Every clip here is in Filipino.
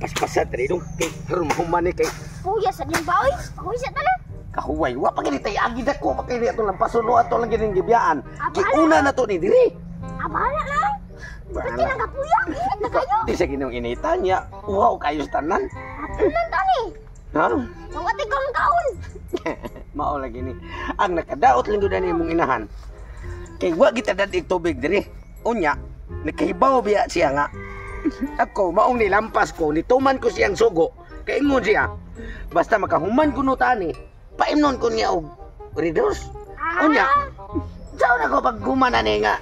Pas-pasat rin dong. Kay harum mahuman kay. Kuya sa din ba oy? Kuya sa tanan. Kahuway, wa pa gini tay agi dako, pa kini atong lampason no ato lang gini gibiyaan. Kay una na to ni diri. Abala na. Pati nang kapuya, init na kayo. Di sa ginong initan niya. Wow, kayo sa tanan. Tanan tani. Ha? Mawati kong kaon. Mao lagi ni. Ang nakadaot lang gyud ni mong inahan. Kay wa kita dadig tubig diri. Unya, nakahibaw biya siya nga. Ako maong nilampas ko, nituman ko siyang sugo. Kay ingon siya. Basta makahuman ko no tani, paimnon ko niya og redos. Unya. Saw na ko pag humana ni nga.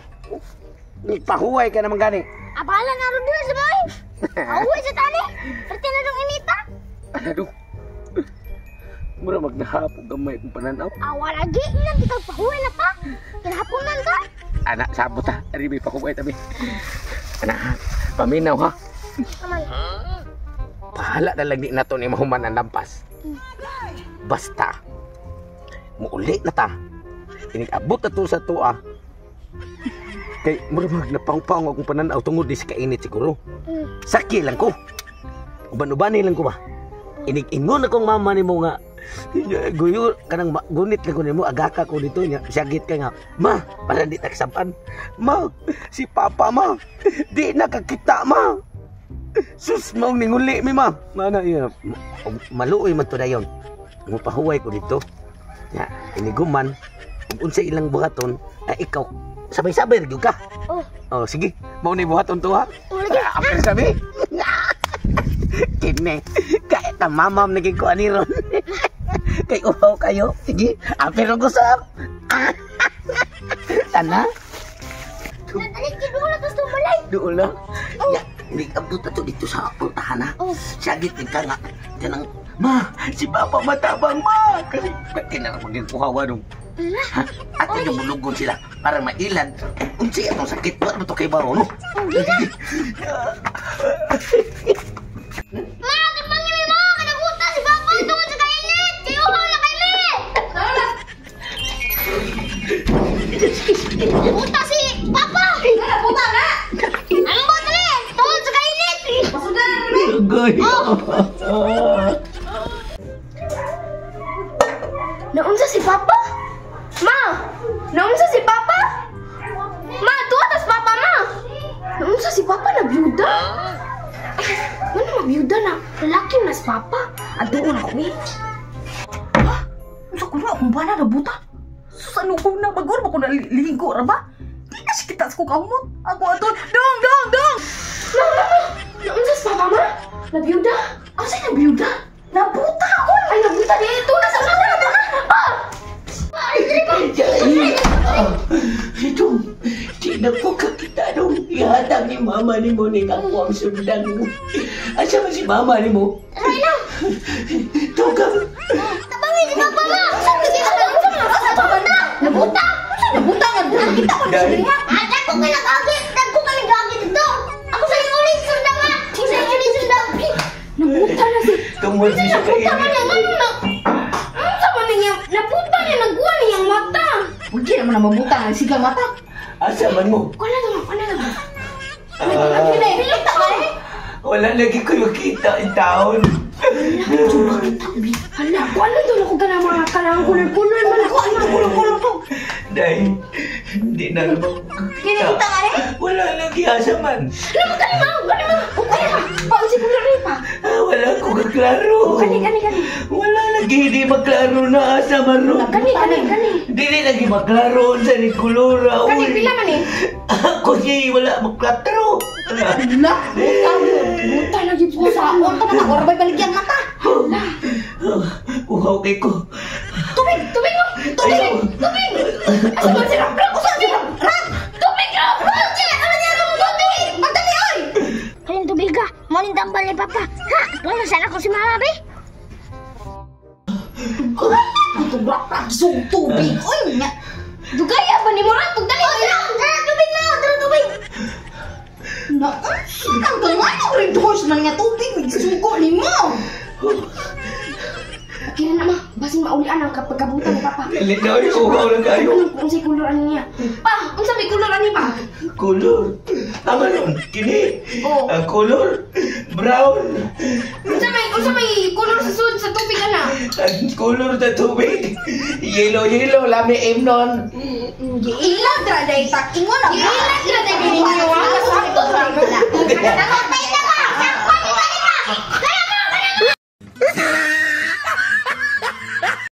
Pahuway ka naman gani. Abala na ron din sa boy. Pahuway sa tani. Pati na dong inita. Aduh. Mura magnahapon gamay kung pananaw. Awa lagi nang kita pahuway na pa. Kinahaponan ka. Anak sabot ha. Ari may pahuway tabi. Anak, paminaw ha. Kamay. Pahala na lang di na to ni mahuman ang lampas. Basta, muulit na ta. Inig-abot na to sa tuwa. Kay murag napang-pang akong pananaw tungod di sa kainit siguro. Saki lang ko. Uban-ubani lang ko ba? Inig-ingon akong mama ni mo nga. Guyo, kanang gunit lang ko ni mo. Agaka ko dito niya. Siyagit ka nga. Ma, para di taksapan. Ma, si Papa ma. Di nakakita ma. Sus, maong ninguli mi ma. Mana iya. Maluoy man to dayon. Mupahuway ko dito. Ya, iniguman. Kung unsa ilang buhaton, ay ikaw. Sabay-sabay rin ka. Oh, sige. Mau ni buhaton to ha. Apa sabi? Kini. Kaya ka mamam naging ko aniron. Kay uhaw kayo. Sige. Pero ko sa. Tana. Nalik ki dula tas tumalay. Dula. Ya, hindi abot to dito sa pultahan ha. Sagit ka nga. Kanang ma, si Papa matabang ma. Kasi pati na maging kuhawa dong. Ha? Ato yung bulugon sila para mailan. Unsi atong sakit. Wala mo to kay baro, no? Ma, timang ni mo. Kanabuta si Papa tungod sa kainit. Kayo uhaw na kainit. Buta si Papa. Buta na. Ang buta ni. Tungod sa kainit. Masudan na rin. Goy. Naunsa si Papa? Ma! Naunsa si Papa? Ma, tuwa tas Papa, ma! Naunsa si Papa na byuda? Ano mabiyuda na? Lalaki na si Papa. Adoon ako eh. Ha? Unsa ko na akong bana na buta? Susano ko na bagor ba ko na lihigo ra ba? Di na si kita ko kahumot. Ako aton. Dong! Ma! Naunsa si Papa, ma? Nabiyuda? Asa nabiyuda? Nabuta ako! Ay, nabuta dito! Nasa mga na! Ay, Ito, di na po kakita dong. Ihatag ni mama ni mo ni ako ang sundan mo. Asa man si mama ni mo? Rayla! Tugang! Tabangin si Papa, ma! Saan kasi alam sa mga kasama na? Nabuta! Nabuta nga! Nakita ko na siya! Ada ko ka nag-agi! Nagko ka nag-agi dito! Ako sa iyo ulit sundan nga! Ako sa iyo ulit sundan! Nabuta na si... Tungkol siya kainit. Nabuta ka naman na! Sama niya! Nabuta niya! Nagkuha niyang mata! Huwag di naman na mabuta ng sigang mata. Asa man mo? Wala naman! Wala naman! Pilita ka eh. Wala lagi ko yung kita in town. Hala! Wala doon ako ka na mga kalang kulor-kulor! Kulong-kulong to. Dahil, hindi na naman Kinita kita. ka eh. Wala lagi asa man. Naman ka naman! Gani mo! Okay na! Pausin ko na rin pa! Wala ko kaklaro. Gani! Wala lagi, di maklaro na asa man ro. Gani! Dili lagi maklaro sa ni kulura. Gani! Pila man eh! Ako siya wala maklaro. Hala. Buta lagi po sa on ka na orbay baligyan mata. Uhaw kay ko. Tubig mo. Tubig. Asa man si Ram? Usan si Ram? Tubig Ram. Sila ka niya ng tubig. Madali oy. Kaling tubig ka. Morning tambal ni Papa. Ha? Wala sana ko si Mama be. Ito ba? Isong tubig. Uy nga. Dugaya ba ni mo Ram? Dali oy. Tara tubig mo. Tara tubig. Na, sinang tayo rin doon na nga tubig. Sugo ni mo. Okay na naman. Basin maulian ang kapagkabutan ni Papa. Dili na yung uhaw lang kayo. Unsay kuluran niya? Pa, unsa may kuluran ni Pa? Kulor. Tama nun. Kini. Oo. Ang kulor. Brown. Unsa may color sa sud sa tubig ana? Ang color sa tubig. Yellow, lami imnon. Ilag ra day tak ingon na. Ilan ra day ninyo ha? Sakto ra mo.